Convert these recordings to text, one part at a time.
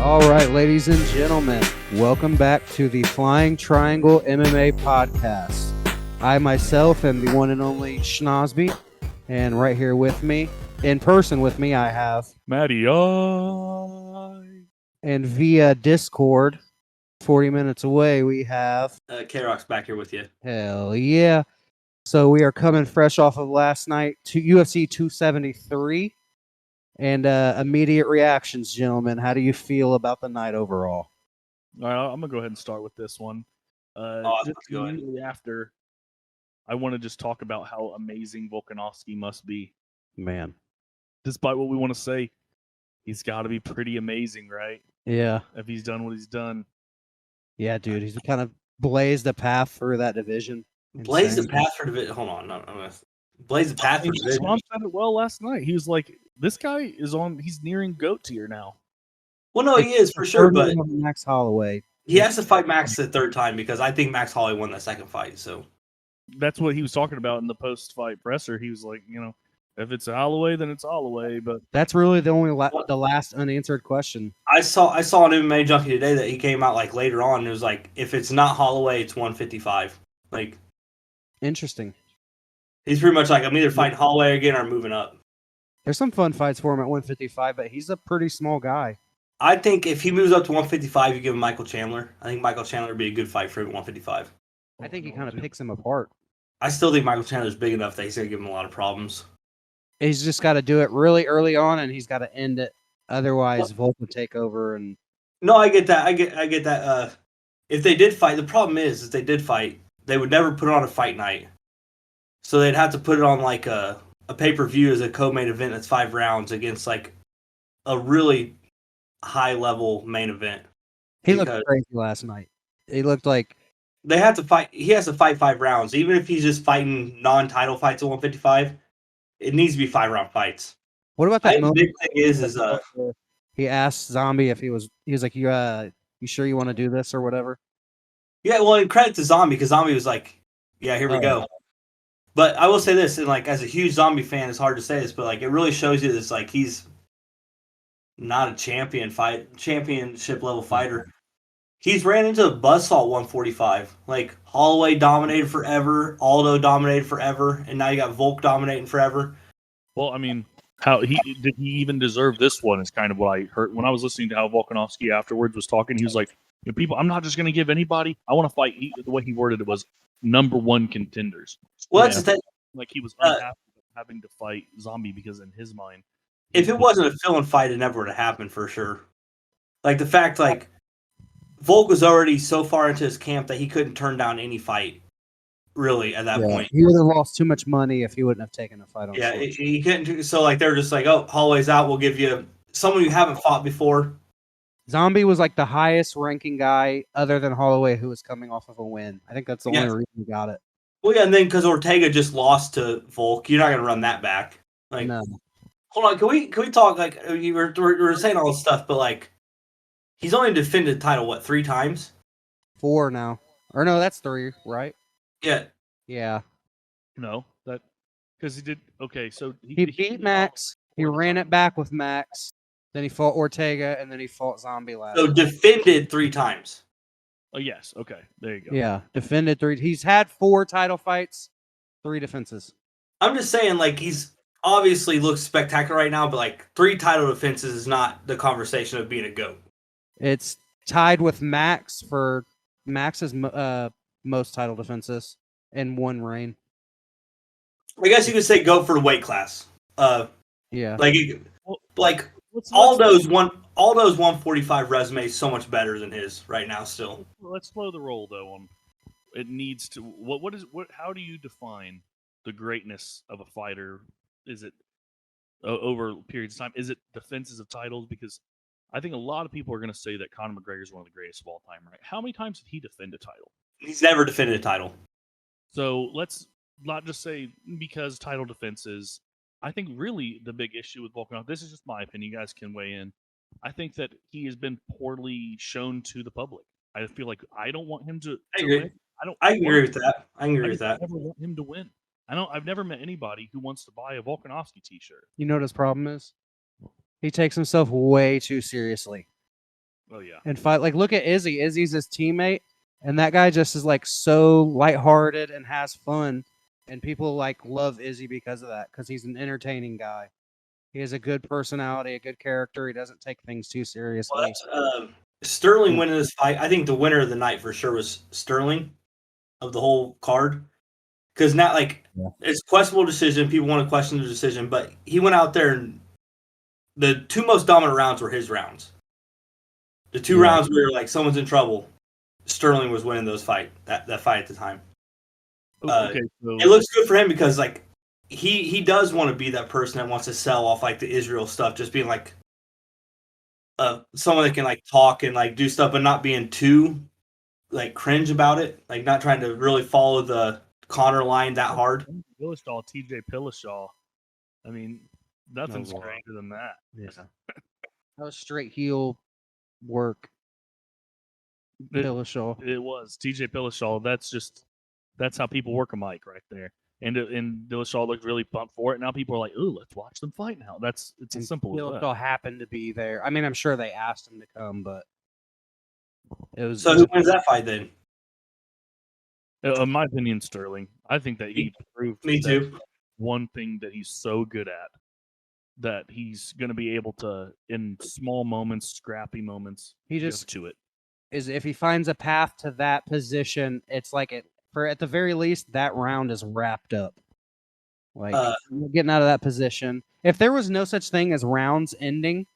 All right, ladies and gentlemen, welcome back to the Flying Triangle MMA podcast. I myself am the one and only Schnozby, and right here with me, in person with me, I have, Matty Ice. and via Discord, 40 minutes away, we have... K-Rock's back here with you. Hell yeah. So we are coming fresh off of last night to UFC 273. And immediate reactions, gentlemen. How do you feel about the night overall? All right, I'm going to go ahead and start with this one. Just immediately after, I want to just talk about how amazing Volkanovski must be. Man. Despite what we want to say, he's got to be pretty amazing, right? Yeah. If he's done what he's done. Yeah, dude. He's kind of blazed the path through that division. Blaze the path for division. Hold on. Blaze the path for division. Tom said it well last night. He was like, this guy he's nearing GOAT tier now. Well, no, he is for sure, but Max Holloway. He has to fight Max the third time because I think Max Holloway won that second fight. So that's what he was talking about in the post-fight presser. He was like, if it's Holloway, then it's Holloway. But that's really the only the last unanswered question. I saw on MMA Junkie today that he came out like later on and it was like, if it's not Holloway, it's 155. Like, interesting. He's pretty much like, I'm either fighting Holloway again or moving up. There's some fun fights for him at 155, but he's a pretty small guy. I think if he moves up to 155, you give him Michael Chandler. I think Michael Chandler would be a good fight for him at 155. I think he kind of picks him apart. I still think Michael Chandler's big enough that he's going to give him a lot of problems. He's just got to do it really early on, and he's got to end it. Otherwise, Volk would take over. And no, I get that. I get that. If they did fight, the problem is they did fight, they would never put it on a fight night. So they'd have to put it on like a pay-per-view as a co-main event that's 5 rounds against like a really high-level main event. He looked crazy last night. He looked like they have to fight. He has to fight 5 rounds, even if he's just fighting non-title fights at 155. It needs to be 5-round fights. What about that moment? The big thing is he asked Zombie if he was like, you sure you want to do this or whatever? Yeah, well, and credit to Zombie because Zombie was like, yeah, here we go. But I will say this, and like as a huge Zombie fan, it's hard to say this, but like it really shows you this, like he's not a championship level fighter. He's ran into a buzzsaw 145. Like Holloway dominated forever, Aldo dominated forever, and now you got Volk dominating forever. Well, I mean, how did he even deserve this one? Is kind of what I heard when I was listening to how Volkanovski afterwards was talking. He was like, "People, I'm not just going to give anybody. I want to fight." The way he worded it was #1 contenders. Well, that's the thing. Like he was unhappy with having to fight Zombie because in his mind, if it wasn't a fill-in fight, it never would have happened for sure. Like the fact, like Volk was already so far into his camp that he couldn't turn down any fight. Really, at that point, he would have lost too much money if he wouldn't have taken a fight on. Yeah, he couldn't. So like they're just like, oh, Holloway's out. We'll give you someone you haven't fought before. Zombie was like the highest ranking guy other than Holloway who was coming off of a win. I think that's the only reason he got it. Well, yeah, and then because Ortega just lost to Volk, you're not going to run that back. Like, no. Hold on, can we talk, like, we're saying all this stuff, but like, he's only defended the title, what, 3 times? 4 now. Or no, that's 3, right? Yeah. Yeah. No, that, because he did, okay, so he beat Max, he ran it back with Max, then he fought Ortega, and then he fought Zombie last. So defended 3 times. Oh, yes. Okay. There you go. Yeah. Defended 3. He's had 4 title fights, 3 defenses. I'm just saying, like, he's obviously looks spectacular right now, but, like, 3 title defenses is not the conversation of being a GOAT. It's tied with Max for Max's most title defenses in 1 reign. I guess you could say GOAT for the weight class. Yeah. Like Aldo's 145 resume is so much better than his right now still. Let's slow the roll though. It needs to how do you define the greatness of a fighter? Is it over periods of time? Is it defenses of titles? Because I think a lot of people are going to say that Conor McGregor is one of the greatest of all time, right? How many times did he defend a title? He's never defended a title. So let's not just say because title defenses. I think really the big issue with Volkanov, this is just my opinion, you guys can weigh in. I think that he has been poorly shown to the public. I feel like I don't want him to win. I agree with that. I agree with that. I never want him to win. I've never met anybody who wants to buy a Volkanovski t-shirt. You know what his problem is? He takes himself way too seriously. Oh yeah. and fight. Like, look at Izzy. Izzy's his teammate, and that guy just is like so lighthearted and has fun, and people like love Izzy because of that. Because he's an entertaining guy. He has a good personality, a good character. He doesn't take things too seriously. Well, Sterling winning this fight. I think the winner of the night for sure was Sterling of the whole card. Because not like it's a questionable decision. People want to question the decision, but he went out there and the two most dominant rounds were his rounds. The two rounds where like someone's in trouble, Sterling was winning those fight that fight at the time. Okay, so it looks good for him because like he does want to be that person that wants to sell off like the Israel stuff, just being like someone that can like talk and like do stuff, but not being too like cringe about it, like not trying to really follow the Connor line that hard. Dillashaw, TJ Dillashaw. I mean, nothing's Lord. greater than that. Yeah. That was straight heel work. It- Dillashaw. It was TJ Dillashaw. That's how people work a mic right there. And Dillashaw looked really pumped for it. Now people are like, "Ooh, let's watch them fight now." It's And as simple as that. Dillashaw happened to be there. I mean, I'm sure they asked him to come, but it was. So who wins that fight then? In my opinion, Sterling. I think that he proved Me that too. one thing that he's so good at, that he's going to be able to, in small moments, scrappy moments, He go just to it. is if he finds a path to that position, it's like for at the very least that round is wrapped up. Like getting out of that position. If there was no such thing as rounds ending,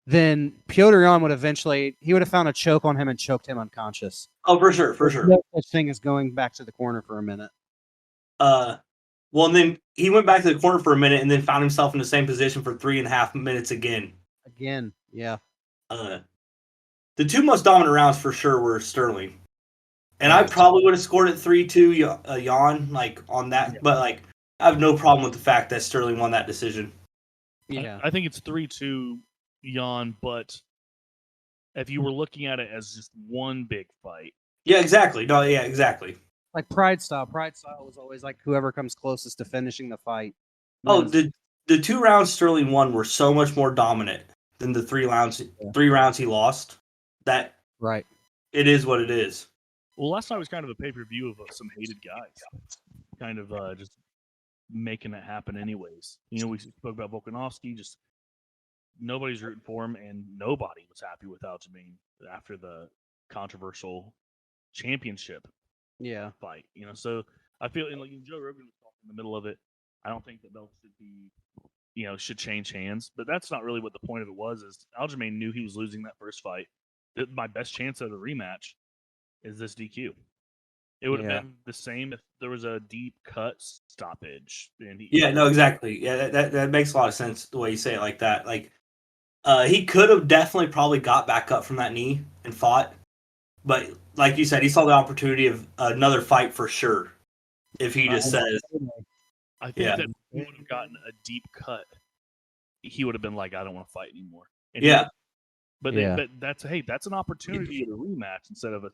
then Piotr Jan would have found a choke on him and choked him unconscious. Oh, for sure. There's no such thing as going back to the corner for a minute. Well, and then he went back to the corner for a minute and then found himself in the same position for 3.5 minutes again. Yeah. The two most dominant rounds for sure were Sterling. And I probably would have scored it 3-2 Jan, like on that, but like I have no problem with the fact that Sterling won that decision. Yeah. I think it's 3-2 Jan, but if you were looking at it as just one big fight. Yeah, exactly. No, yeah, exactly. Like Pride style. Pride style was always like whoever comes closest to finishing the fight. Oh, the 2 rounds Sterling won were so much more dominant than the 3 rounds he lost. That right. It is what it is. Well, last night was kind of a pay-per-view of some hated guys, kind of just making it happen anyways. You know, we spoke about Volkanovski, just nobody's rooting for him, and nobody was happy with Aljamain after the controversial championship fight. You know, so I feel like Joe Rogan was talking in the middle of it. I don't think the belt should change hands, but that's not really what the point of it was. Is Aljamain knew he was losing that first fight. My best chance at a rematch is this DQ. It would have been the same if there was a deep cut stoppage. And no, exactly. Yeah, that makes a lot of sense the way you say it like that. Like, he could have definitely probably got back up from that knee and fought, but like you said, he saw the opportunity of another fight for sure. If he just says, I think that if he would have gotten a deep cut, he would have been like, "I don't want to fight anymore." And but that's an opportunity to rematch instead of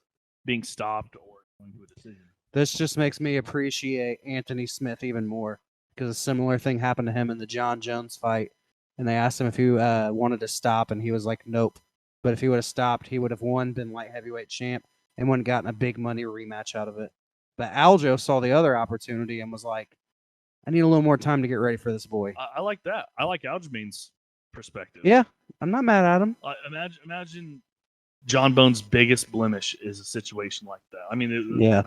being stopped or going to a decision. This just makes me appreciate Anthony Smith even more because a similar thing happened to him in the John Jones fight, and they asked him if he wanted to stop, and he was like, "Nope." But if he would have stopped, he would have been light heavyweight champ, and wouldn't gotten a big money rematch out of it. But Aljo saw the other opportunity and was like, "I need a little more time to get ready for this boy." I like that. I like Aljamain's perspective. Yeah, I'm not mad at him. Imagine John Bones' biggest blemish is a situation like that. I mean, I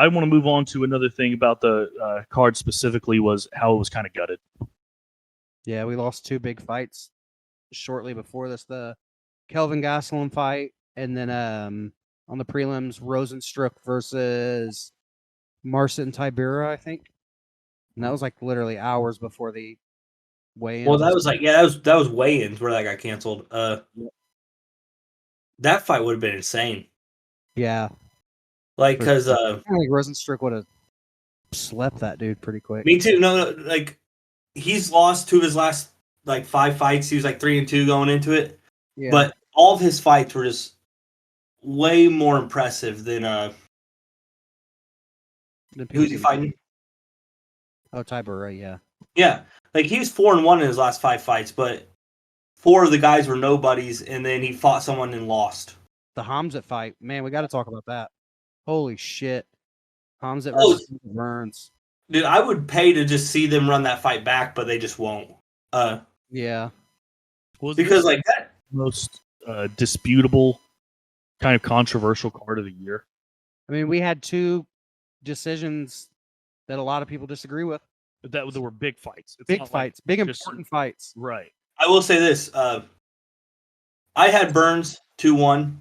want to move on to another thing about the card specifically was how it was kind of gutted. Yeah, we lost 2 big fights shortly before this. The Kelvin Gastelum fight, and then on the prelims, Rosenstruck versus Marcin Tybura, I think. And that was like literally hours before the weigh-in. Well, that was like that was weigh-ins where that got canceled. That fight would have been insane. Yeah, like because I think Rosenstruck would have slept that dude pretty quick. Me too. No, like he's lost 2 of his last like 5 fights. He was like 3-2 going into it. Yeah. But all of his fights were just way more impressive than who's he fighting? Oh, Tybura, yeah. Yeah, like he was 4-1 in his last 5 fights, but 4 of the guys were nobodies, and then he fought someone and lost. The Hamzat fight, man, we got to talk about that. Holy shit, Hamzat Oh. versus Burns. Dude, I would pay to just see them run that fight back, but they just won't. Yeah, Because like that. Most disputable, kind of controversial card of the year. I mean, we had 2 decisions that a lot of people disagree with. But there were big fights. It's Big not fights, like big just- important fights. Right. I will say this. I had Burns 2-1.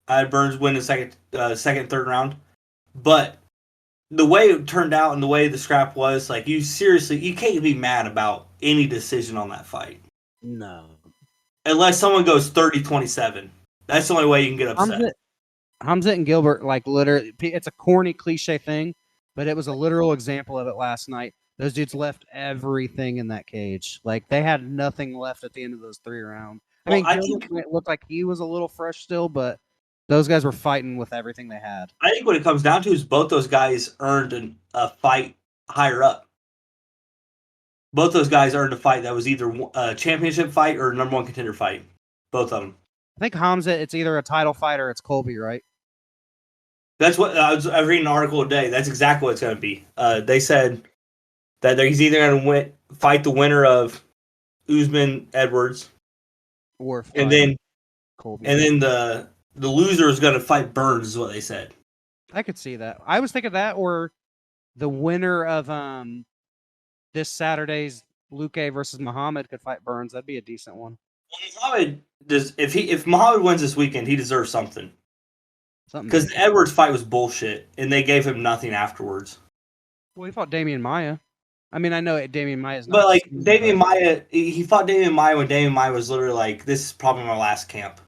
I had Burns win the second, third round. But the way it turned out and the way the scrap was, like, you can't be mad about any decision on that fight. No. Unless someone goes 30-27. That's the only way you can get upset. Hamzat and Gilbert, like, literally, it's a corny cliche thing, but it was a literal example of it last night. Those dudes left everything in that cage. Like, they had nothing left at the end of those 3 rounds. I mean, Gilbert looked like he was a little fresh still, but those guys were fighting with everything they had. I think what it comes down to is both those guys earned a fight higher up. Both those guys earned a fight that was either a championship fight or a number 1 contender fight. Both of them. I think Hamzat, it's either a title fight or it's Colby, right? That's what I was reading an article today. That's exactly what it's going to be. They said that he's either going to fight the winner of Usman Edwards, Or and then Colby. and then the loser is going to fight Burns. Is what they said. I could see that. I was thinking that, or the winner of this Saturday's Luque versus Muhammad could fight Burns. That'd be a decent one. Well, Muhammad does. If Muhammad wins this weekend, he deserves something. Because Something. the Edwards fight was bullshit, and they gave him nothing afterwards. Well, he fought Damian Maia. I mean, I know Damian Maia is not. But like Damian Maia, he fought Damian Maia when Damian Maia was literally like, "This is probably my last camp."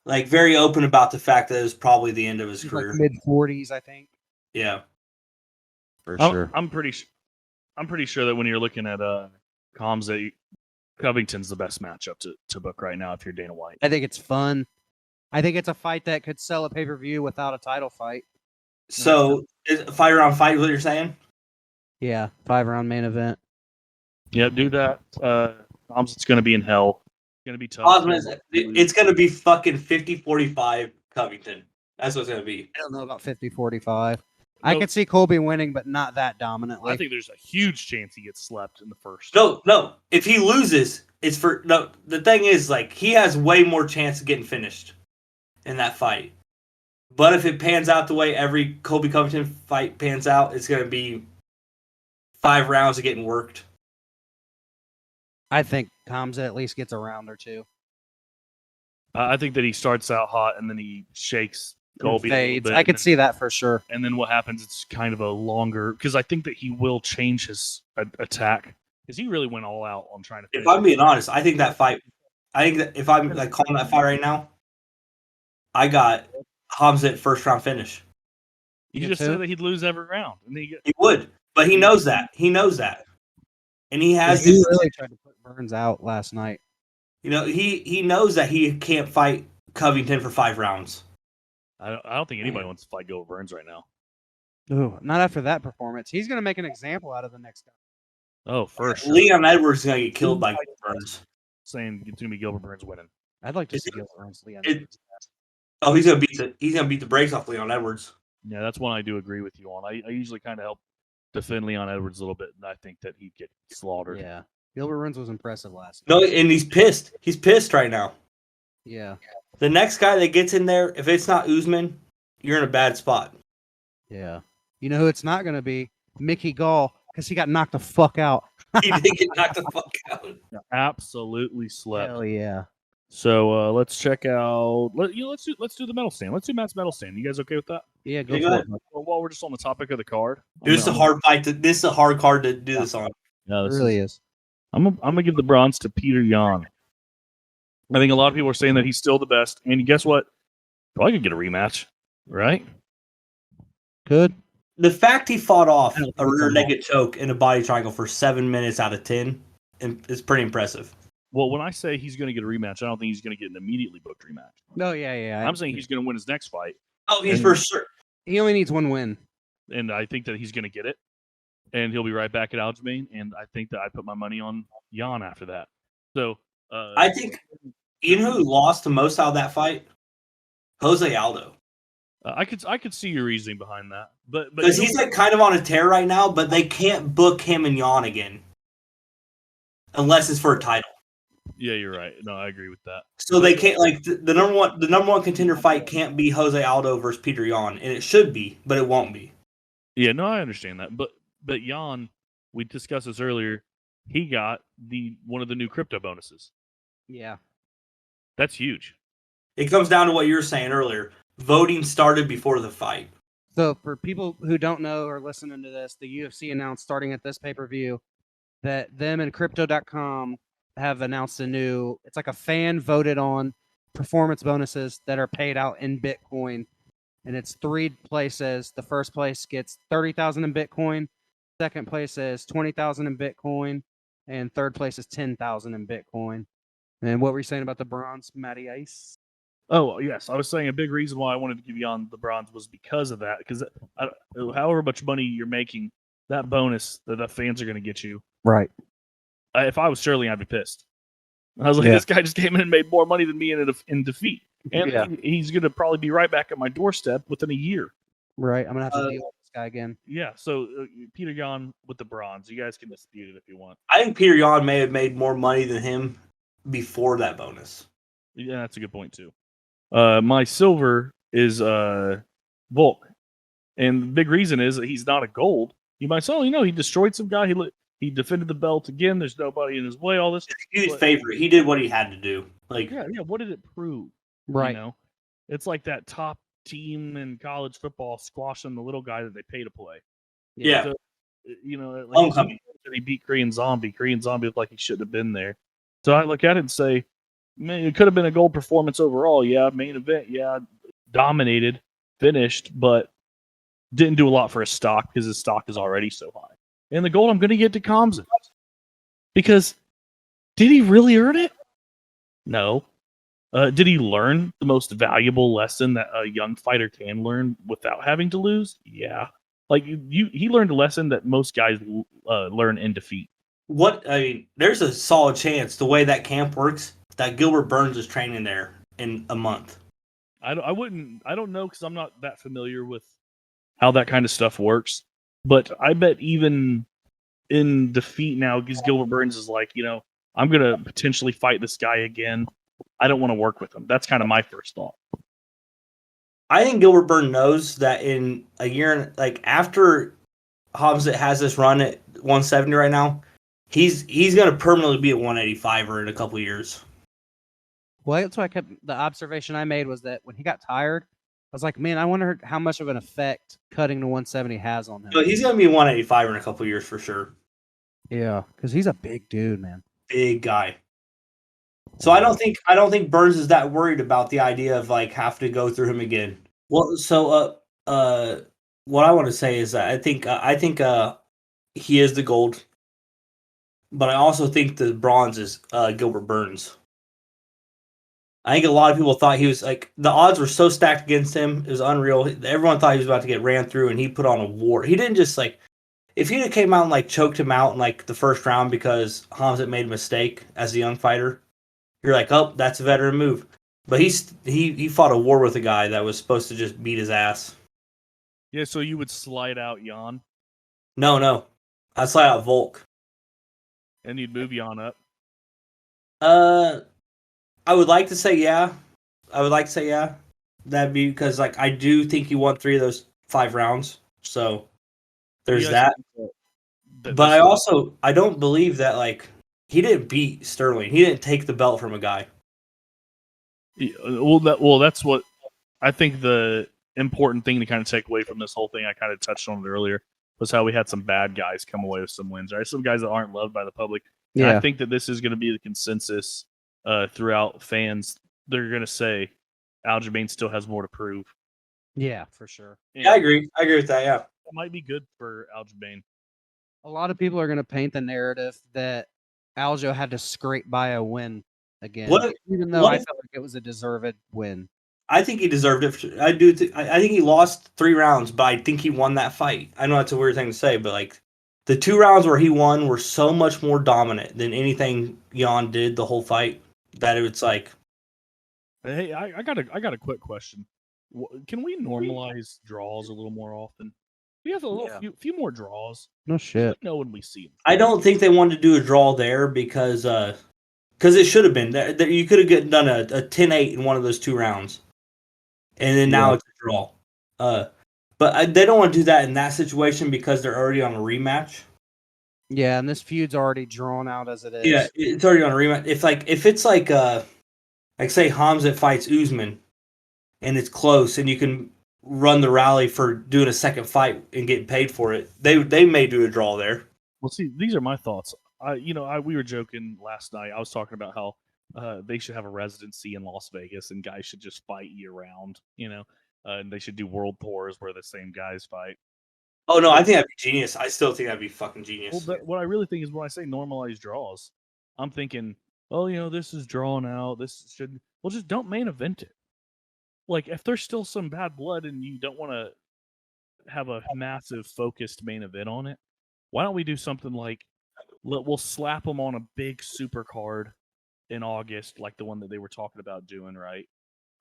Like very open about the fact that it was probably the end of his career. Like mid-40s, I think. Yeah, For I'm pretty sure that when you're looking at Hamzat, Covington's the best matchup to book right now if you're Dana White. I think it's fun. I think it's a fight that could sell a pay-per-view without a title fight. So is it fight around fight? What you're saying? Yeah, 5-round main event. Yeah, do that. Hamzat's going to be in hell. It's going to be tough. It's going to be fucking 50-45 Covington. That's what it's going to be. I don't know about 50-45. I Nope. could see Colby winning, but not that dominantly. I think there's a huge chance he gets slept in the first. No. If he loses, it's for no. The thing is, like, he has way more chance of getting finished in that fight. But if it pans out the way every Colby Covington fight pans out, it's going to be 5 rounds of getting worked. I think Hamzat at least gets a round or 2. I think that he starts out hot and then he shakes Colby. Fades. I could see that for sure. And then what happens? It's kind of a longer because I think that he will change his attack because he really went all out on trying to. If I'm being honest, I think that fight. I think that if I'm like calling that fight right now, I got Hamzat first round finish. You just said that he'd lose every round, and He would, but he knows that. He knows that, and he has. He really tried to put Burns out last night. You know, he knows that he can't fight Covington for 5 rounds. I don't think anybody wants to fight Gilbert Burns right now. Ooh, not after that performance. He's going to make an example out of the next guy. Oh, for sure. Leon Edwards is gonna get killed by Burns. Saying it's gonna be Gilbert Burns winning. I'd like to see Gilbert Burns. Leon. Oh, he's gonna beat the brakes off Leon Edwards. Yeah, that's one I do agree with you on. I usually kind of help defend Leon Edwards a little bit, and I think that he'd get slaughtered. Yeah, Gilbert Burns was impressive last No, night. and he's pissed. He's pissed right now. Yeah, The next guy that gets in there, if it's not Usman, you're in a bad spot. yeah. You know who it's not going to be? Mickey Gall, because he got knocked the fuck out. He did get knocked the fuck out. Yeah, absolutely slept. Hell yeah. So let's check out. Let's do the medal stand. Let's do Matt's medal stand. You guys okay with that? Yeah, go Yeah, for go it. Well, while we're just on the topic of the card, Dude, this is a hard fight. This is a hard card to do this on. Yeah, It really is. I'm gonna give the bronze to Peter Yan. I think a lot of people are saying that he's still the best, and guess what? Well, I could get a rematch, right? Good. The fact he fought off a rear naked choke in a body triangle for 7 minutes out of 10 is pretty impressive. Well, when I say he's going to get a rematch, I don't think he's going to get an immediately booked rematch. No, yeah. I'm saying he's going to win his next fight, Oh, he's for sure. He only needs one win. and I think that he's going to get it, and he'll be right back at Aljamain, and I think that I put my money on Jan after that. So I think you know who lost the most out of that fight? Jose Aldo. I could see your reasoning behind that, but Because he's like kind of on a tear right now, but they can't book him and Jan again unless it's for a title. Yeah, you're right. No, I agree with that. So they can't like the number one contender fight can't be Jose Aldo versus Peter Yan, and it should be, but it won't be. Yeah, no, I understand that, but Jan, we discussed this earlier. He got one of the new crypto bonuses. Yeah, that's huge. It comes down to what you were saying earlier. Voting started before the fight. So for people who don't know or listening to this, the UFC announced starting at this pay-per-view that them and Crypto.com have announced it's like a fan voted on performance bonuses that are paid out in Bitcoin. And it's 3 places. The first place gets 30,000 in Bitcoin. Second place is 20,000 in Bitcoin. And third place is 10,000 in Bitcoin. And what were you saying about the bronze, Matty Ice? Oh, yes. I was saying a big reason why I wanted to give Jan the bronze was because of that. Because however much money you're making, that bonus that the fans are going to get you. Right. If I was Sterling, I'd be pissed. I was like, this guy just came in and made more money than me in defeat. And he's going to probably be right back at my doorstep within a year. Right. I'm going to have to deal with this guy again. Yeah. So Peter Yan with the bronze. You guys can dispute it if you want. I think Peter Yan may have made more money than him before that bonus. Yeah, that's a good point, too. My silver is Volk. And the big reason is that he's not a gold. You might say, he destroyed some guy. He defended the belt again. There's nobody in his way. All this. He's favorite. He did what he had to do. Like, yeah. What did it prove? Right. It's like that top team in college football squashing the little guy that they pay to play. Yeah. So, Homecoming. He beat Korean Zombie. Korean Zombie looked like he shouldn't have been there. So I look at it and say, man, it could have been a gold performance overall. Yeah, main event. Yeah, dominated, finished, but didn't do a lot for his stock because his stock is already so high. And the gold I'm going to get to Kamzat. Because did he really earn it? No. Did he learn the most valuable lesson that a young fighter can learn without having to lose? Yeah. Like he learned a lesson that most guys learn in defeat. There's a solid chance the way that camp works that Gilbert Burns is training there in a month. I don't know because I'm not that familiar with how that kind of stuff works. But I bet even in defeat now, because Gilbert Burns is like, I'm going to potentially fight this guy again. I don't want to work with him. That's kind of my first thought. I think Gilbert Burns knows that in a year, like after Hamzat has this run at 170 right now, he's going to permanently be at 185 in a couple years. Well, that's why the observation I made was that when he got tired, I was like, man, I wonder how much of an effect cutting to 170 has on him. So he's going to be 185 in a couple years for sure. Yeah, because he's a big dude, man. Big guy. So I don't think Burns is that worried about the idea of like having to go through him again. Well, so what I want to say is that I think he is the gold, but I also think the bronze is Gilbert Burns. I think a lot of people thought he was like the odds were so stacked against him, it was unreal. Everyone thought he was about to get ran through, and he put on a war. He didn't just like if he came out and like choked him out in like the first round because Hamzat made a mistake as a young fighter. You're like, oh, that's a veteran move. But he fought a war with a guy that was supposed to just beat his ass. Yeah, so you would slide out Jan? No. I'd slide out Volk. And you'd move Jan up? I would like to say yeah. That'd be because like I do think he won 3 of those 5 rounds. So there's that. But I don't believe that like he didn't beat Sterling. He didn't take the belt from a guy. Yeah, well, that's what I think the important thing to kind of take away from this whole thing. I kind of touched on it earlier was how we had some bad guys come away with some wins. Right, some guys that aren't loved by the public. Yeah, and I think that this is going to be the consensus throughout fans. They're going to say Aljamain still has more to prove. Yeah, for sure. Yeah, I agree. I agree with that. Yeah, it might be good for Aljamain. A lot of people are going to paint the narrative that Aljo had to scrape by a win again, even though I felt like it was a deserved win. I think he deserved it. I do. I think he lost 3 rounds, but I think he won that fight. I know that's a weird thing to say, but like the 2 rounds where he won were so much more dominant than anything Jan did the whole fight that it's like. Hey, I got a quick question. Can we normalize draws a little more often? We have few more draws. No shit. We know when we see them. I don't think they wanted to do a draw there because it should have been. You could have done a 10-8 in one of those 2 rounds. And then now it's a draw. But they don't want to do that in that situation because they're already on a rematch. Yeah, and this feud's already drawn out as it is. Yeah, it's already on a rematch. If it's like say Hamzat fights Usman, and it's close, and you can run the rally for doing a second fight and getting paid for it, they may do a draw there. Well, see, these are my thoughts. We were joking last night. I was talking about how they should have a residency in Las Vegas, and guys should just fight year round. And they should do world tours where the same guys fight. Oh no, I think that'd be genius. I still think that'd be fucking genius. Well, but what I really think is when I say normalize draws, I'm thinking, this is drawn out. This should just don't main event it. Like if there's still some bad blood and you don't want to have a massive focused main event on it, why don't we do something like we'll slap them on a big super card in August, like the one that they were talking about doing, right?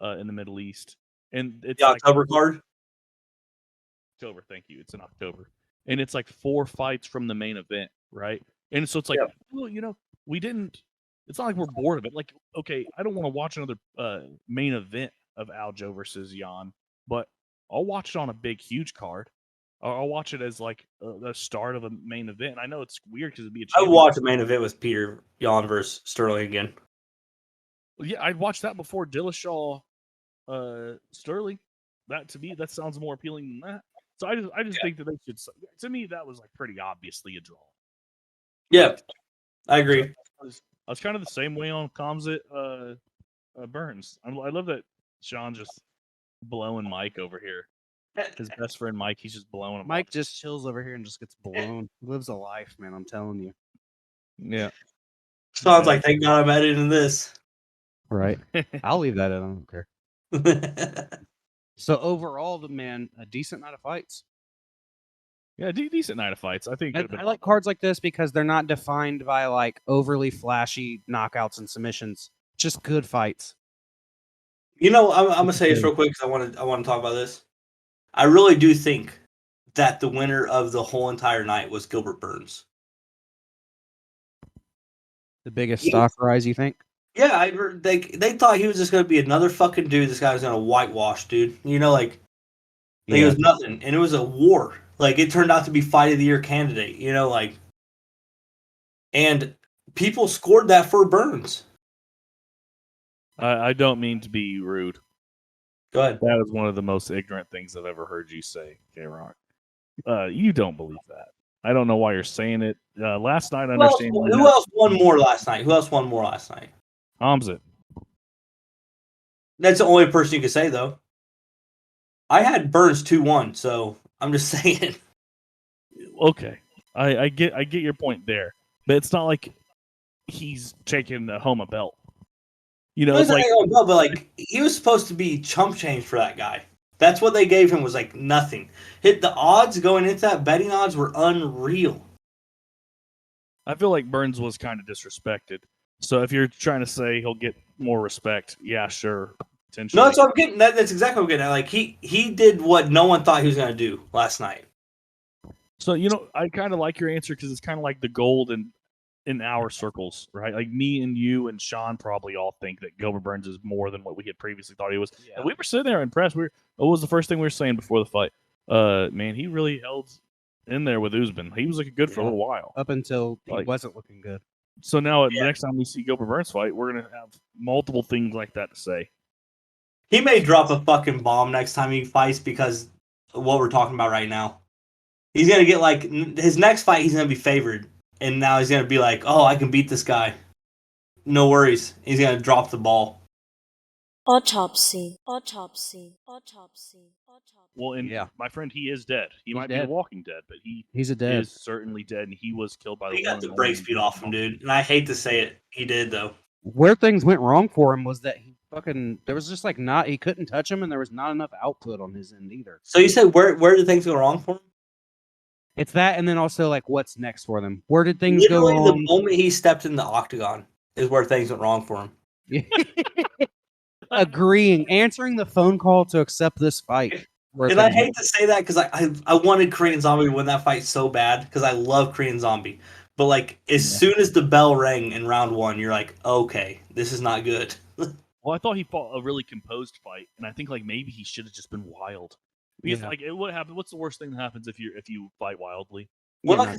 In the Middle East. And it's the October card? October, thank you. It's in October. And it's like 4 fights from the main event, right? And so it's like, we didn't, it's not like we're bored of it. Like, okay, I don't want to watch another main event of Aljo versus Jan, but I'll watch it on a big, huge card. I'll watch it as like the start of a main event. And I know it's weird because it'd be I would watch a main event with Peter Jan versus Sterling again. Well, yeah, I'd watch that before Dillashaw Sterling. That to me, that sounds more appealing than that. So I just think that they should. To me, that was like pretty obviously a draw. Yeah, I agree. I was kind of the same way on Kamzat Burns. I love that Sean just blowing Mike over here. His best friend Mike, he's just blowing him. Mike just chills over here and just gets blown. He lives a life, man. I'm telling you. Yeah. Sounds like thank God I'm editing this. Right. I'll leave that in. I don't care. So overall, a decent night of fights. Yeah, decent night of fights. I think I like cards like this because they're not defined by like overly flashy knockouts and submissions. Just good fights. I'm gonna say this real quick because I want to talk about this. I really do think that the winner of the whole entire night was Gilbert Burns. The biggest stock rise, you think? Yeah, they thought he was just going to be another fucking dude. This guy was going to whitewash, dude. It was nothing, and it was a war. Like it turned out to be fight of the year candidate. And people scored that for Burns. I don't mean to be rude. Go ahead. That is one of the most ignorant things I've ever heard you say, K-Rock. You don't believe that. I don't know why you're saying it. Last night, I understand. Who else won more last night? Hamzat. That's the only person you could say, though. I had Burns 2-1, so I'm just saying. Okay, I get your point there, but it's not like he's taking home a belt. It's like but like he was supposed to be chump change for that guy. That's what they gave him was like nothing. The odds going into that betting odds were unreal. I feel like Burns was kind of disrespected. So if you're trying to say he'll get more respect, yeah, sure, potentially. No, that's what I'm getting. That's exactly what I'm getting at. Like he did what no one thought he was going to do last night. So I kind of like your answer because it's kind of like the gold in our circles, right? Like me and you and Sean probably all think that Gilbert Burns is more than what we had previously thought he was. Yeah. And we were sitting there impressed. What was the first thing we were saying before the fight? Man, he really held in there with Usman. He was looking good for a little while. Up until he wasn't looking good. So now the next time we see Gilbert Burns fight, we're going to have multiple things like that to say. He may drop a fucking bomb next time he fights because of what we're talking about right now. He's going to get his next fight, he's going to be favored. And now he's going to be like, oh, I can beat this guy. No worries. He's going to drop the ball. Autopsy. Well, and my friend, he is dead. He might be walking dead, but he's is certainly dead, and he was killed by the. He got the brake speed off him, dude. And I hate to say it, he did though. Where things went wrong for him was that there was just like he couldn't touch him, and there was not enough output on his end either. So you said where did things go wrong for him? It's that, and then also like what's next for them. Where did things Literally, go the wrong? moment he stepped in the octagon is where things went wrong for him. Agreeing, answering the phone call to accept this fight. And I hate to say that because I wanted Korean Zombie to win that fight so bad because I love Korean Zombie. But like as soon as the bell rang in round 1, you're like, okay, this is not good. Well, I thought he fought a really composed fight, and I think like maybe he should have just been wild. Because like what happened? What's the worst thing that happens if you fight wildly? Well, Yeah,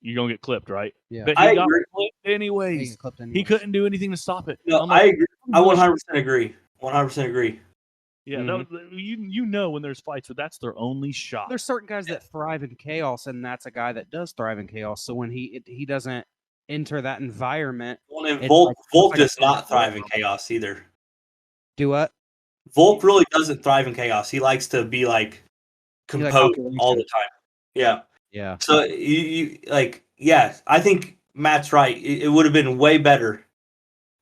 You're gonna get clipped, right? Yeah. But I he got agree. clipped anyways. clipped He anyways. couldn't do anything to stop it. No, I'm like, I agree. I 100% agree. 100% agree. Yeah, Mm-hmm. you know when there's fights, but that's their only shot. There's certain guys that thrive in chaos, and that's a guy that does thrive in chaos. So when he doesn't enter that environment, Well, and it's Volk like does a- not thrive in chaos either. do what? Volk really doesn't thrive in chaos. He likes to be like composed all the time. Yeah. Yeah. So you like, yeah, I think Matt's right. It would have been way better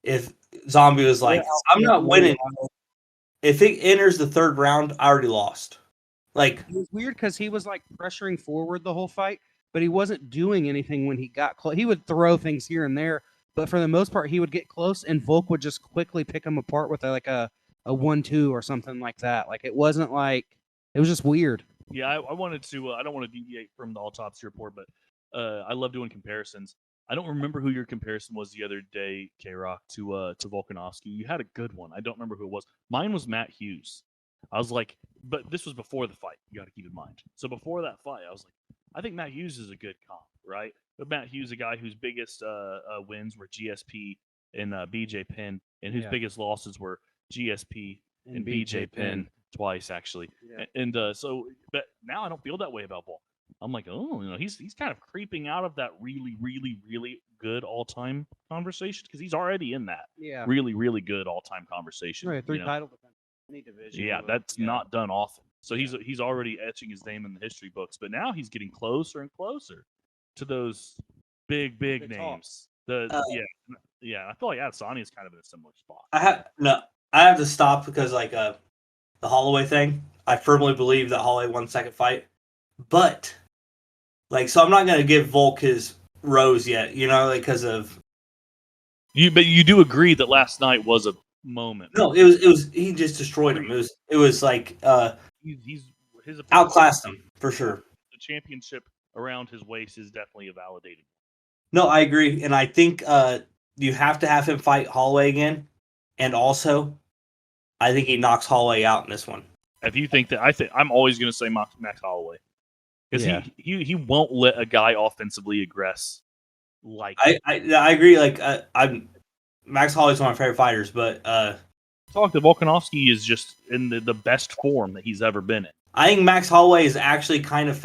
if Zombie was like, I'm not winning. If it enters the 3rd round, I already lost. Like, It was weird because he was like pressuring forward the whole fight, but he wasn't doing anything when he got close. He would throw things here and there, but for the most part, he would get close, and Volk would just quickly pick him apart with a 1-2 or something like that. Like it wasn't like it was just weird. Yeah, I wanted to. I don't want to deviate from the autopsy report, but I love doing comparisons. I don't remember who your comparison was the other day, K-Rock, to Volkanovski. You had a good one. I don't remember who it was. Mine was Matt Hughes. I was like, but this was before the fight. You got to keep in mind. So before that fight, I was like, I think Matt Hughes is a good comp, right? But Matt Hughes, a guy whose biggest wins were GSP and BJ Penn, and whose biggest losses were GSP and BJ Penn twice, actually. Yeah. And so, but now I don't feel that way about Volk. I'm like, oh, he's kind of creeping out of that really, really, really good all-time conversation because he's already in that really, really good all-time conversation. Right, 3 title defense, any division. Yeah, that's not done often. So he's already etching his name in the history books. But now he's getting closer and closer to those big names. I feel like Adesanya is kind of in a similar spot. I have to stop because like the Holloway thing. I firmly believe that Holloway won the 2nd fight, but like, so I'm not gonna give Volk his rose yet, like because of you. But you do agree that last night was a moment. No, it was he just destroyed him. It was like he's his outclassed him for sure. The championship around his waist is definitely a validated. No, I agree, and I think you have to have him fight Holloway again, and also I think he knocks Holloway out in this one. If you think that, I'm always going to say Max Holloway because he won't let a guy offensively aggress like. I agree. Like I'm Max Holloway's one of my favorite fighters, but talk to Volkanovski is just in the best form that he's ever been in. I think Max Holloway is actually kind of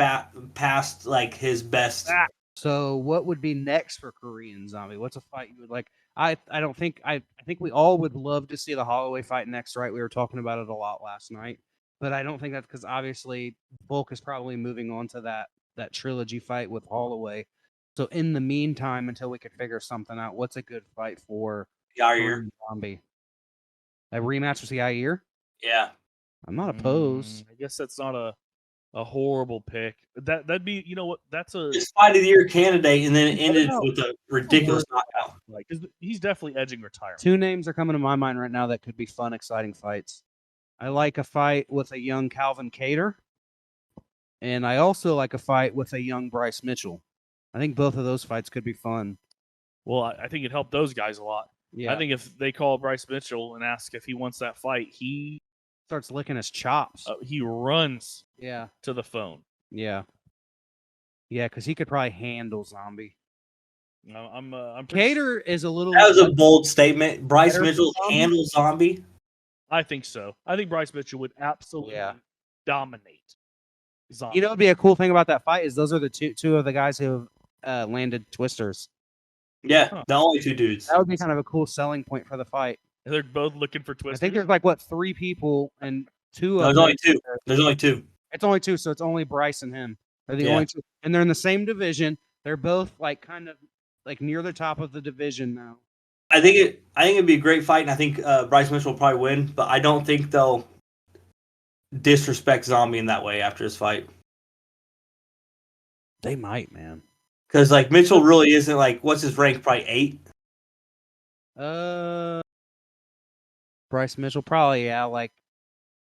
past like his best. So what would be next for Korean Zombie? What's a fight you would like? I think we all would love to see the Holloway fight next, right? We were talking about it a lot last night, but I don't think that's because obviously Volk is probably moving on to that trilogy fight with Holloway. So in the meantime, until we could figure something out, what's a good fight for Yair Zombie? A rematch with Yair? Yeah, I'm not opposed. I guess that's not a horrible pick. That'd be, you know what? That's a fight of the year candidate, and then it ended with a ridiculous knockout. Like, he's definitely edging retirement. 2 names are coming to my mind right now that could be fun, exciting fights. I like a fight with a young Calvin Kattar, and I also like a fight with a young Bryce Mitchell. I think both of those fights could be fun. Well, I think it helped those guys a lot. Yeah. I think if they call Bryce Mitchell and ask if he wants that fight, he starts licking his chops. He runs to the phone. Yeah, because he could probably handle Zombie. I'm Kattar is a little. That was a bold statement. Bryce Mitchell handles Zombie. I think so. I think Bryce Mitchell would absolutely dominate Zombie. You know, what would be a cool thing about that fight is those are the two of the guys who have landed twisters. Yeah, the only 2 dudes. That would be kind of a cool selling point for the fight. They're both looking for twisters. I think there's like 3 people and 2 of them. There's only 2. There's only 2. It's only 2, so it's only Bryce and him. They're the only 2, and they're in the same division. They're both like kind of like near the top of the division now. I think it'd be a great fight, and I think Bryce Mitchell will probably win. But I don't think they'll disrespect Zombie in that way after his fight. They might, man. Because like Mitchell really isn't like what's his rank? Probably 8. Bryce Mitchell, probably like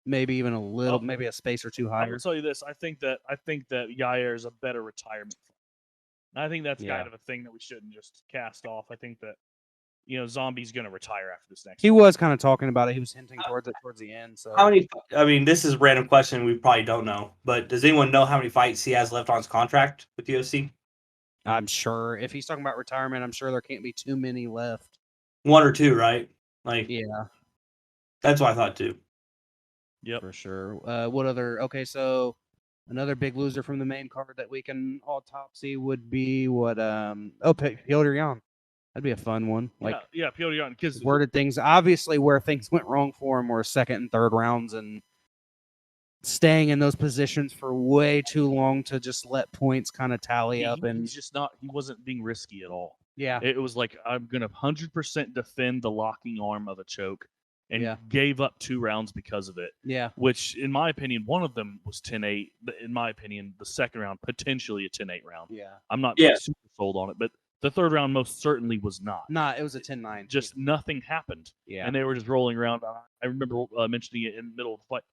maybe even a little, maybe a space or two I higher. will tell you this: I think that Yair is a better retirement. And I think that's kind of a thing that we shouldn't just cast off. I think that Zombie's going to retire after this next. He was kind of talking about it. He was hinting towards it towards the end. So How many? I mean, this is a random question. We probably don't know, but does anyone know how many fights he has left on his contract with the UFC? I'm sure if he's talking about retirement, I'm sure there can't be too many left. 1 or 2, right? Like, Yeah, that's what I thought too. Yep. for sure. What other? Okay, so another big loser from the main card that we can autopsy would be what? Piotr Jan. That'd be a fun one. Like, yeah, Piotr Jan, because where did things obviously where things went wrong for him were second and third rounds and staying in those positions for way too long to just let points kind of tally up. And he's just not. He wasn't being risky at all. yeah, It was like, I'm gonna 100% defend the locking arm of a choke, and gave up 2 rounds because of it. yeah. Which, in my opinion, one of them was 10-8. But in my opinion, the second round potentially a 10-8 round. Yeah. I'm not super sold on it, but the third round most certainly was not. Nah, it was a 10-9. Just nothing happened. Yeah. And they were just rolling around. I remember mentioning it in the middle of the fight.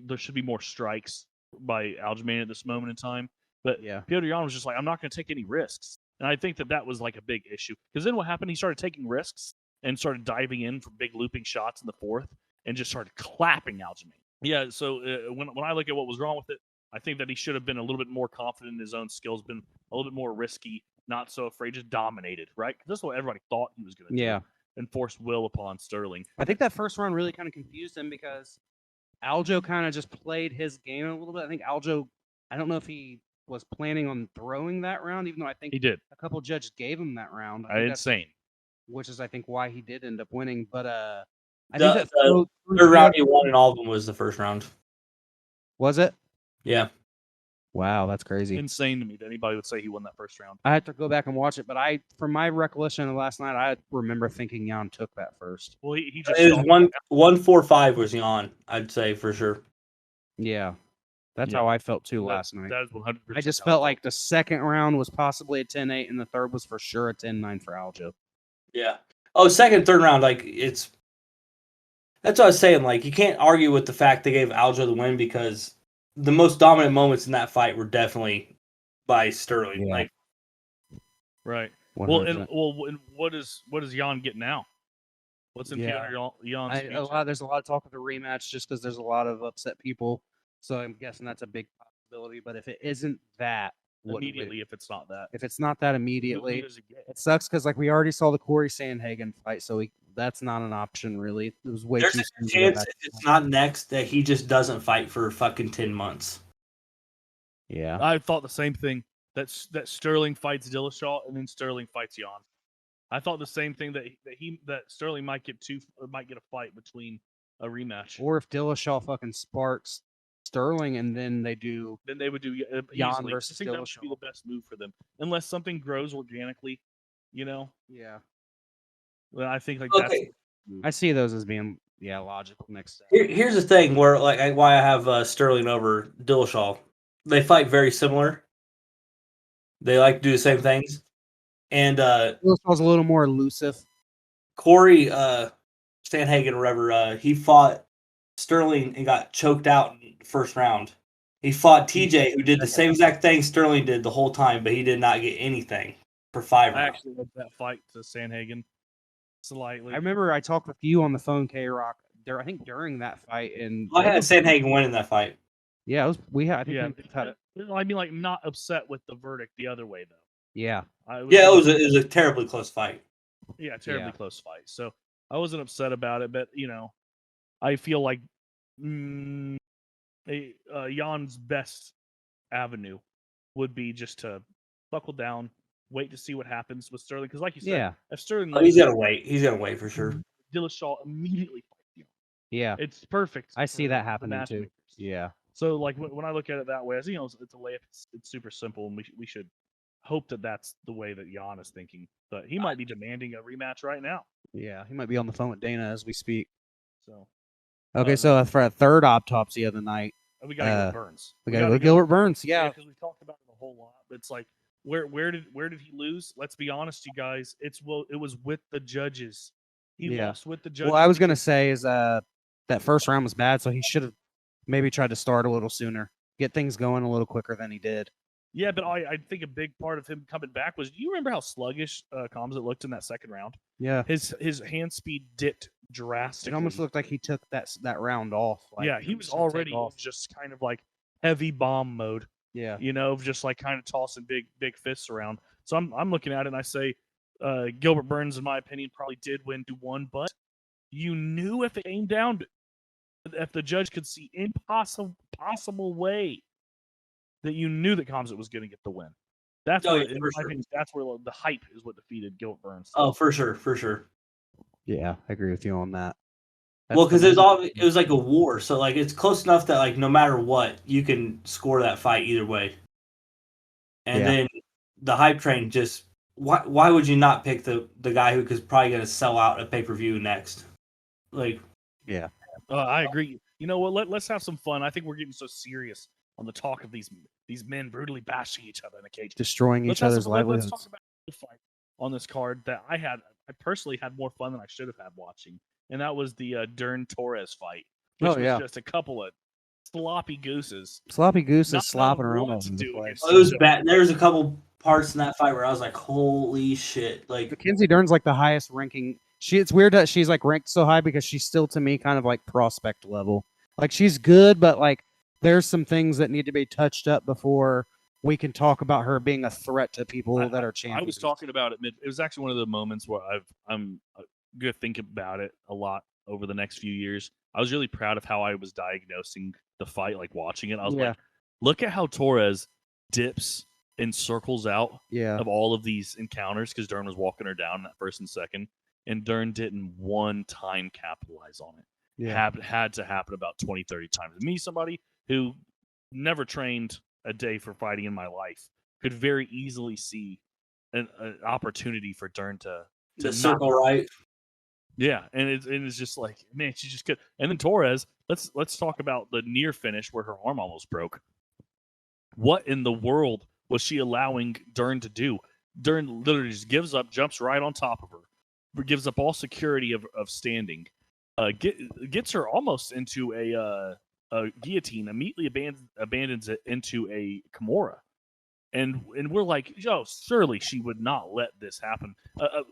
There should be more strikes by Aljamain at this moment in time. But Piotr Jan was just like, I'm not going to take any risks. And I think that was like a big issue. Because then what happened, he started taking risks and started diving in for big looping shots in the fourth and just started clapping Aljamain. Yeah, so when I look at what was wrong with it, I think that he should have been a little bit more confident in his own skills, been a little bit more risky, not so afraid, just dominated, right? Because that's what everybody thought he was going to do. And force will upon Sterling. I think that first round really kind of confused him because Aljo kind of just played his game a little bit. I think Aljo, I don't know if he was planning on throwing that round, even though I think he did. A couple judges gave him that round. Insane. Which is, I think, why he did end up winning. But I think that the third round he won in all of them was the first round. Was it? Yeah. Wow, that's crazy. Insane to me that anybody would say he won that first round. I had to go back and watch it, but from my recollection of last night, I remember thinking Jan took that first. Well, he just it was 1-4-5 was Jan, I'd say for sure. Yeah, that's how I felt too last night. That is 100%. I just felt like the second round was possibly a 10-8, and the third was for sure a 10-9 for Aljo. Yeah. Oh, second, third round, like that's what I was saying. Like you can't argue with the fact they gave Aljo the win because the most dominant moments in that fight were definitely by Sterling. Yeah. Like, right. 100%. And what does Jan get now? What's in Jan's future? There's a lot of talk of the rematch just because there's a lot of upset people. So I'm guessing that's a big possibility. But if it isn't that, immediately, if it's not that immediately, it sucks because like we already saw the Corey Sandhagen fight, so that's not an option really. It was way there's too a chance it's not next that he just doesn't fight for fucking 10 months. Yeah, I thought the same thing. That Sterling fights Dillashaw and then Sterling fights Jan. I thought the same thing that Sterling might get a fight between a rematch. Or if Dillashaw fucking sparks Sterling and then they would do Jan versus Dillashaw. That would be the best move for them, unless something grows organically, Yeah. Then I think that's. I see those as being logical next step. Here's the thing where why I have Sterling over Dillashaw. They fight very similar. They like to do the same things, and Dillashaw's a little more elusive. Corey Sandhagen, or whatever, he fought Sterling and got choked out in the first round. He fought TJ, who did the same exact thing Sterling did the whole time, but he did not get anything for 5 rounds. I actually had that fight to Sandhagen slightly. I remember I talked with you on the phone, K-Rock. I think during that fight, and I had Sandhagen winning that fight. Yeah, I mean, like, not upset with the verdict the other way though. Yeah, it was a terribly close fight. Yeah, terribly close fight. So I wasn't upset about it, but I feel like Jan's best avenue would be just to buckle down, wait to see what happens with Sterling. Because, like you said, if Sterling, he's gonna wait. He's gonna wait for sure. Dillashaw immediately fights Jan. Yeah, it's perfect. I see that happening too. Yeah. So, like, when I look at it that way, it's a layup. It's super simple, and we should hope that that's the way that Jan is thinking. But he might be demanding a rematch right now. Yeah, he might be on the phone with Dana as we speak. So, okay, so for a third autopsy of the night, we got to go Burns. We got to go Gilbert Burns. Yeah, because we talked about it a whole lot. But it's like Where did he lose? Let's be honest, you guys. It was with the judges. He lost with the judges. Well, I was gonna say is that first round was bad, so he should have maybe tried to start a little sooner, get things going a little quicker than he did. Yeah, but I think a big part of him coming back was, do you remember how sluggish Kamzat looked in that second round? Yeah, His hand speed dipped drastically. it almost looked like he took that round off. Like, yeah, he was already just kind of like heavy bomb mode. Yeah, Just like kind of tossing big fists around. So I'm looking at it and I say, Gilbert Burns, in my opinion, probably did win 2-1, but you knew if it came down to, if the judge could see possible way, that you knew that Kamzat was going to get the win. That's where, in my opinion, that's where the hype is what defeated Gilbert Burns. Oh, for sure. Yeah, I agree with you on that. Well, because it was like a war, so like it's close enough that like no matter what, you can score that fight either way. And then the hype train just why would you not pick the guy who is probably going to sell out a pay-per-view next? Like, yeah, I agree. You know what? Let's have some fun. I think we're getting so serious on the talk of these men brutally bashing each other in a cage, destroying each other's livelihoods. Let's talk about the fight on this card that I personally had more fun than I should have had watching, and that was the Dern Torres fight, which was just a couple of sloppy gooses. Sloppy gooses slopping around all over the place. It was bad. There was a couple parts in that fight where I was like, "Holy shit!" Like Mackenzie Dern's like the highest ranking. It's weird that she's like ranked so high because she's still to me kind of like prospect level. Like she's good, but like there's some things that need to be touched up before we can talk about her being a threat to people that are champions. I was talking about it. It was actually one of the moments where I'm going to think about it a lot over the next few years. I was really proud of how I was diagnosing the fight, like watching it. I was like, look at how Torres dips and circles out of all of these encounters because Dern was walking her down in that first and second, and Dern didn't one time capitalize on it. Yeah. Had to happen about 20, 30 times. Me, somebody who never trained a day for fighting in my life, could very easily see an opportunity for Dern to circle right. Yeah, and it's just like, man, she just could. And then Torres, let's talk about the near finish where her arm almost broke. What in the world was she allowing Dern to do? Dern literally just gives up, jumps right on top of her, gives up all security of standing, gets her almost into a guillotine, immediately abandons it into a Kimura. And we're like, yo, surely she would not let this happen.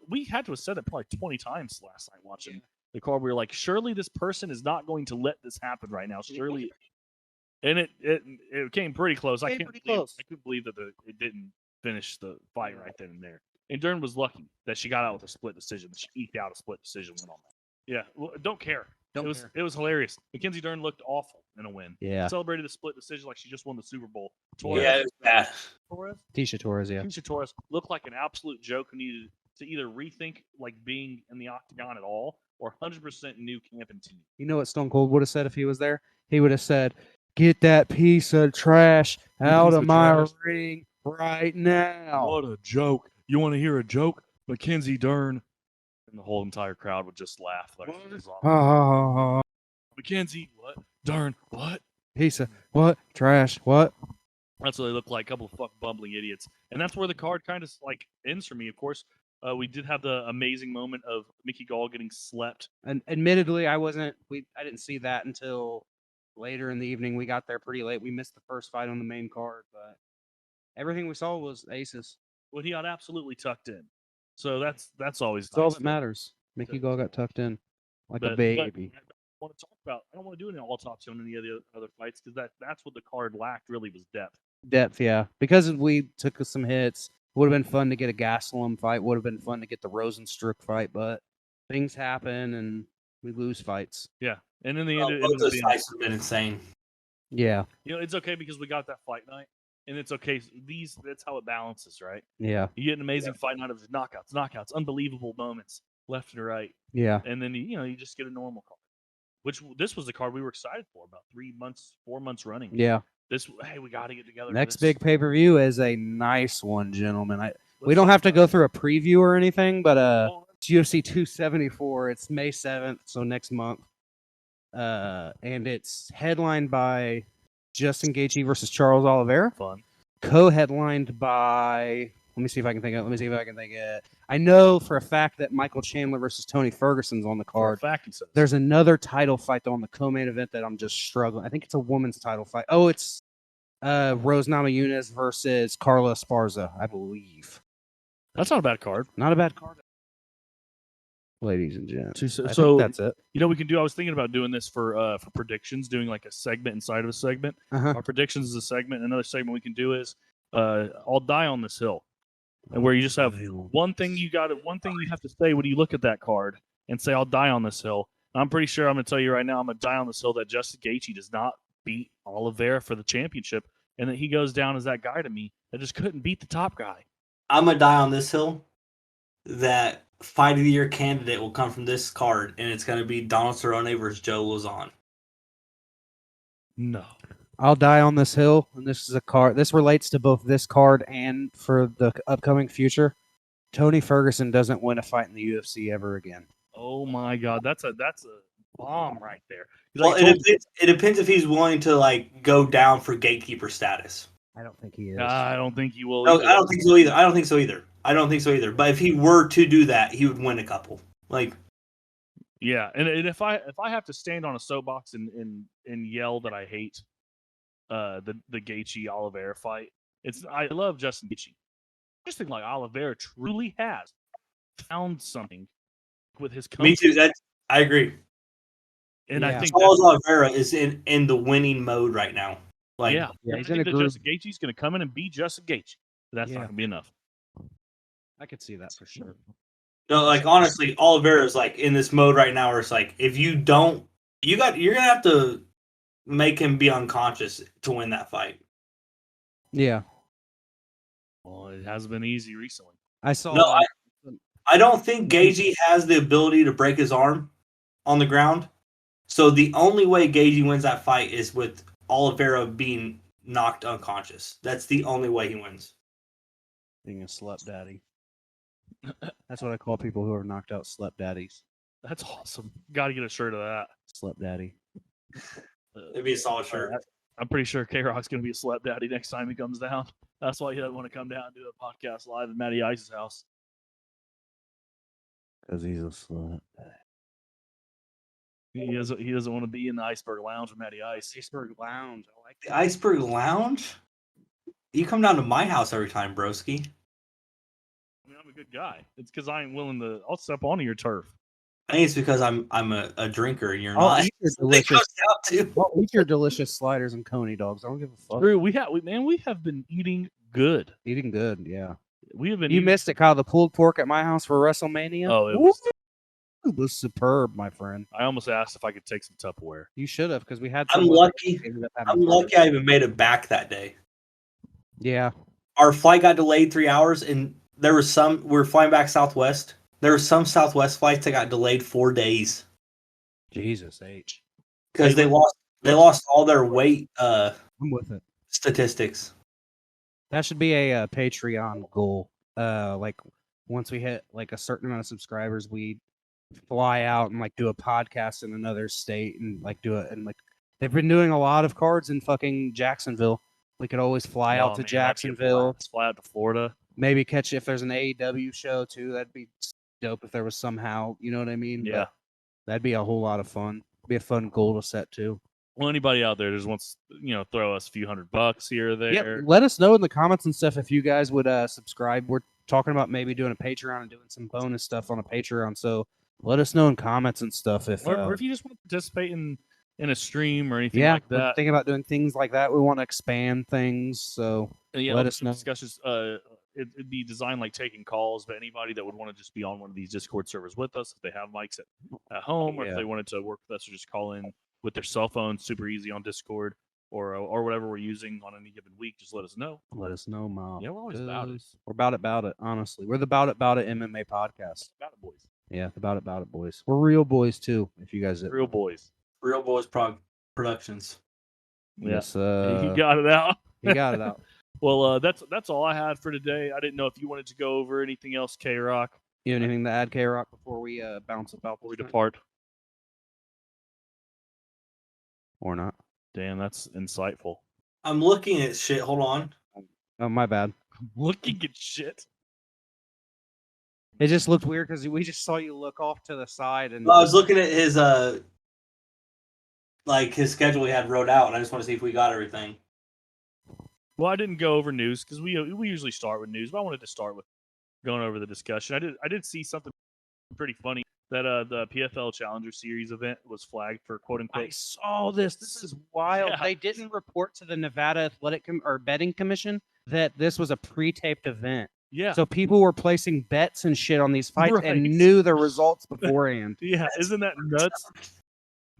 We had to have said it probably 20 times last night watching the card. We were like, surely this person is not going to let this happen right now. Surely. And it came pretty close. I couldn't believe that it didn't finish the fight right then and there. And Dern was lucky that she got out with a split decision. She eked out a split decision win on that. Yeah, well, don't care. It was hilarious. Mackenzie Dern looked awful in a win. Yeah. Celebrated the split decision like she just won the Super Bowl. Torres, it was bad. Tisha Torres, yeah. Tisha Torres looked like an absolute joke who needed to either rethink like being in the octagon at all or 100% new camp and team. You know what Stone Cold would have said if he was there? He would have said, "Get that piece of trash out of my ring right now." What a joke. You want to hear a joke? Mackenzie Dern. And the whole entire crowd would just laugh. Like, Mackenzie, what? Dern, what? Piece of what? Trash, what? That's what they look like, a couple of bumbling idiots. And that's where the card kind of like ends for me. Of course, we did have the amazing moment of Mickey Gall getting slept. And admittedly, I didn't see that until later in the evening. We got there pretty late. We missed the first fight on the main card, but everything we saw was aces. Well, he got absolutely tucked in. So that's always nice. All that matters. Mickey Gall got tucked in like a baby. I want to talk about. I don't want to do any autopsy on any of the other fights because that's what the card lacked. Really, was depth. Depth, yeah. Because we took some hits. Would have been fun to get a Gastelum fight. Would have been fun to get the Rosenstruck fight, but things happen and we lose fights. Yeah, and in the end, those fights have been insane. Yeah, it's okay because we got that fight night. And it's okay. That's how it balances, right? Yeah. You get an amazing fight night of knockouts, unbelievable moments left and right. Yeah. And then you just get a normal card. Which this was the card we were excited for about 4 months running. Yeah. We got to get together. Next big pay-per-view is a nice one, gentlemen. We don't have to go through a preview or anything, but it's UFC 274. It's May 7th, so next month. And it's headlined by Justin Gaethje versus Charles Oliveira. Fun. co-headlined by. Let me see if I can think of. I know for a fact that Michael Chandler versus Tony Ferguson's on the For a card. fact, he says. There's another title fight on the co-main event that I'm just struggling. I think it's a women's title fight. Oh, it's Rose Namajunas versus Carla Esparza, I believe. That's not a bad card. Not a bad card, ladies and gents. So I think that's it. You know, we can do. I was thinking about doing this for predictions, doing like a segment inside of a segment. Uh-huh. Our predictions is a segment. Another segment we can do is I'll die on this hill, and where you just have one thing you have to say when you look at that card and say I'll die on this hill. And I'm pretty sure I'm going to tell you right now I'm going to die on this hill that Justin Gaethje does not beat Oliveira for the championship, and that he goes down as that guy to me that just couldn't beat the top guy. I'm going to die on this hill that fight of the year candidate will come from this card, and it's going to be Donald Cerrone versus Joe Lauzon. No. I'll die on this hill, and this is a card. This relates to both this card and for the upcoming future. Tony Ferguson doesn't win a fight in the UFC ever again. Oh my God, that's a bomb right there. Well, it depends if he's willing to like go down for gatekeeper status. I don't think he is. I don't think he will. No, I don't think so either. I don't think so either. But if he were to do that, he would win a couple. Like, yeah, and if I have to stand on a soapbox and yell that I hate the Gaethje Oliveira fight, I love Justin Gaethje. I just think like Oliveira truly has found something with his me too. I agree. And Yeah. I think Charles Oliveira is in the winning mode right now. Like, yeah, Yeah, I he's think in a that groove. Justin Gaethje's going to come in and beat Justin Gaethje. But that's not Yeah. going to be enough. I could see that for sure. no, like honestly, Oliveira is like in this mode right now where it's like if you don't, you're gonna have to make him be unconscious to win that fight. Yeah, Well, it hasn't been easy recently. I saw. No, I don't think Gaethje has the ability to break his arm on the ground. So the only way Gaethje wins that fight is with Oliveira being knocked unconscious. That's the only way he wins. being a slut daddy. That's what I call people who are knocked out slut daddies. That's awesome. Got to get a shirt of that. Slut daddy. It'd be a solid shirt. I'm pretty sure K-Rock's going to be a slap daddy next time he comes down. That's why he doesn't want to come down and do a podcast live at Matty Ice's house. Because he's a slut. He doesn't want to be in the Iceberg Lounge with Matty Ice. Iceberg Lounge. I like The Iceberg Lounge? You come down to my house every time, broski. I mean, I'm a good guy. It's because I ain't willing to. I'll step onto your turf. I think it's because I'm a drinker and you're I'll not. eat your It delicious. comes down to. I'll eat your delicious sliders and coney dogs. I don't give a fuck. Drew, we have been eating good. Eating good, yeah. We have been. You eating, missed it, Kyle. The pulled pork at my house for WrestleMania. Oh, Woo! It was superb, my friend. I almost asked if I could take some Tupperware. You should have, because we had. I'm some lucky. that ended up having I'm lucky I even made it back that day. Yeah. Our flight got delayed 3 hours, and there was some. We were flying back Southwest. There were some Southwest flights that got delayed 4 days Jesus H. because they lost all their weight I'm with it. statistics. That should be a Patreon goal. Like once we hit like a certain amount of subscribers, we fly out and like do a podcast in another state and like do it. And like they've been doing a lot of cards in fucking Jacksonville. We could always fly out to Jacksonville. Let's fly out to Florida. Maybe catch if there's an AEW show too. That'd be dope if there was somehow. You know what I mean? Yeah. But that'd be a whole lot of fun. Be a fun goal to set too. Well, anybody out there just wants throw us a few $100 here or there. Yep. Let us know in the comments and stuff if you guys would subscribe. We're talking about maybe doing a Patreon and doing some bonus stuff on a Patreon. So let us know in comments and stuff if Or if you just want to participate in a stream or anything yeah, like we're that. thinking about doing things like that. We want to expand things. So Yeah, let us know. Discussions. It'd be designed like taking calls, but anybody that would want to just be on one of these Discord servers with us, if they have mics at home, or if they wanted to work with us, or just call in with their cell phone, super easy on Discord, or whatever we're using on any given week, just let us know. Let us know, Mom. Yeah, we're always about it. We're about it. Honestly, we're the about it MMA podcast. About it, boys. Yeah, about it, boys. We're real boys too. If you guys, Real boys. Real Boys Productions. yes, You got it out. you got it out. Well, that's all I had for today. I didn't know if you wanted to go over anything else, K-Rock, You have anything to add, K-Rock, before we bounce about before we depart. or not? Damn, that's insightful. I'm looking at shit. Hold on. Oh, my bad. Looking at shit. It just looked weird because we just saw you look off to the side and. Well, I was looking at his his schedule he had wrote out, and I just want to see if we got everything. Well, I didn't go over news because we usually start with news, but I wanted to start with going over the discussion. I did see something pretty funny that the PFL Challenger Series event was flagged for quote unquote. I saw this. This is wild. Yeah. They didn't report to the Nevada Athletic or Betting Commission that this was a pre-taped event. Yeah. So people were placing bets and shit on these fights Right. and knew the results beforehand. Yeah, isn't that nuts?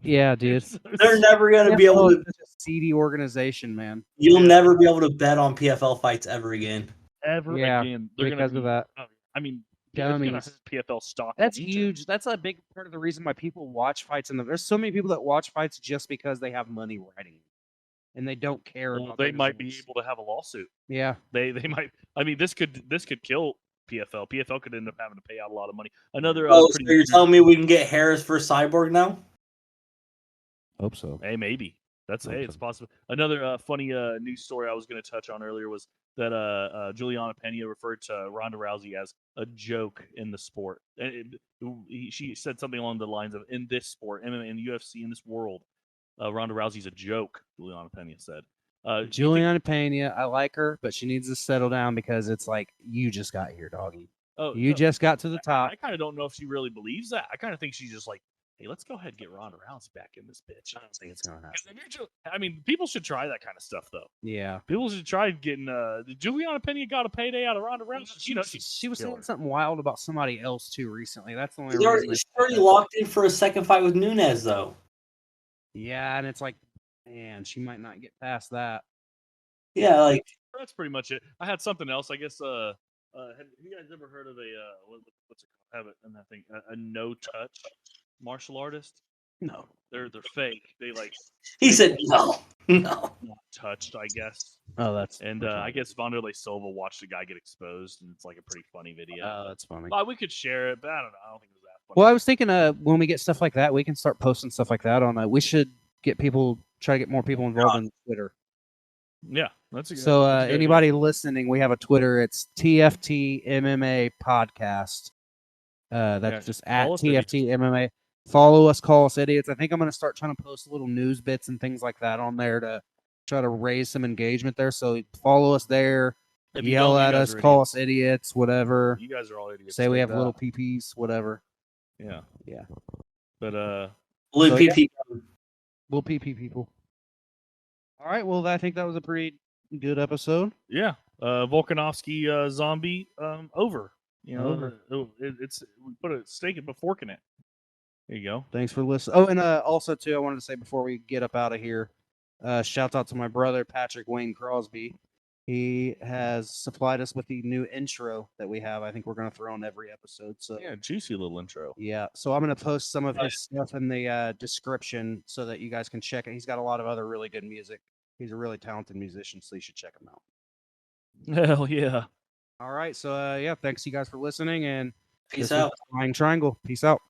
Yeah, dude. They're never going to be able to. Such a seedy organization, man. You'll never be able to bet on PFL fights ever again. Ever Yeah, again. They're because of that. I mean, that's gonna Dummies. hurt PFL stock. That's in huge. That's a big part of the reason why people watch fights. There's so many people that watch fights just because they have money writing it, and they don't care. Well, about they the might be results. able to have a lawsuit. Yeah. They might. I mean, this could kill PFL. PFL could end up having to pay out a lot of money. Another. Oh, so you're telling me we can get Harris for Cyborg now? Hope so. Hey, maybe. It's Okay. possible. Another funny news story I was going to touch on earlier was that Juliana Pena referred to Ronda Rousey as a joke in the sport. And she said something along the lines of, "In this sport, MMA, in the UFC, in this world, Ronda Rousey's a joke." Juliana Pena said. Juliana Pena, I like her, but she needs to settle down because it's like you just got here, doggy. You just got to the top. I kind of don't know if she really believes that. I kind of think she's just like, hey, let's go ahead and get Ronda Rousey back in this bitch. I don't think it's gonna happen. I mean, people should try that kind of stuff, though. Yeah. People should try getting. Juliana Pena got a payday out of Ronda Rousey. She was saying something wild about somebody else too recently. That's the only She's already locked in for a second fight with Nunes, though. Yeah, and it's like, man, she might not get past that. Yeah, like that's pretty much it. I had something else. I guess. Have you guys ever heard of what's it called? Have it, and I think a no touch martial artist? No, they're fake. They he said no. Not touched, I guess. Oh, that's and I guess Wanderlei Silva watched a guy get exposed, and it's like a pretty funny video. Oh, that's funny. Well, we could share it, but I don't know. I don't think it was that funny. Well, I was thinking, when we get stuff like that, we can start posting stuff like that on. We should try to get more people involved on Twitter. Yeah, that's a good. So, that's a good anybody listening, we have a Twitter. It's TFT MMA Podcast. That's just at TFT MMA. Follow us, call us idiots. I think I'm going to start trying to post little news bits and things like that on there to try to raise some engagement there. So follow us there, yell at us, call us idiots, whatever. You guys are all idiots. Say we have little PPs, whatever. Yeah. Yeah. But little PP. Little PP people. All right. Well, I think that was a pretty good episode. Yeah. Volkanovski zombie over. You know, it's we put a steak and a fork in it. There you go. Thanks for listening. Oh, and also too, I wanted to say before we get up out of here, shout out to my brother Patrick Wayne Crosby. He has supplied us with the new intro that we have. I think we're going to throw on every episode. So yeah, juicy little intro. Yeah. So I'm going to post some of his stuff in the description so that you guys can check it. He's got a lot of other really good music. He's a really talented musician, so you should check him out. Hell yeah. All right. So yeah, thanks you guys for listening, and peace out. Flying Triangle. Peace out.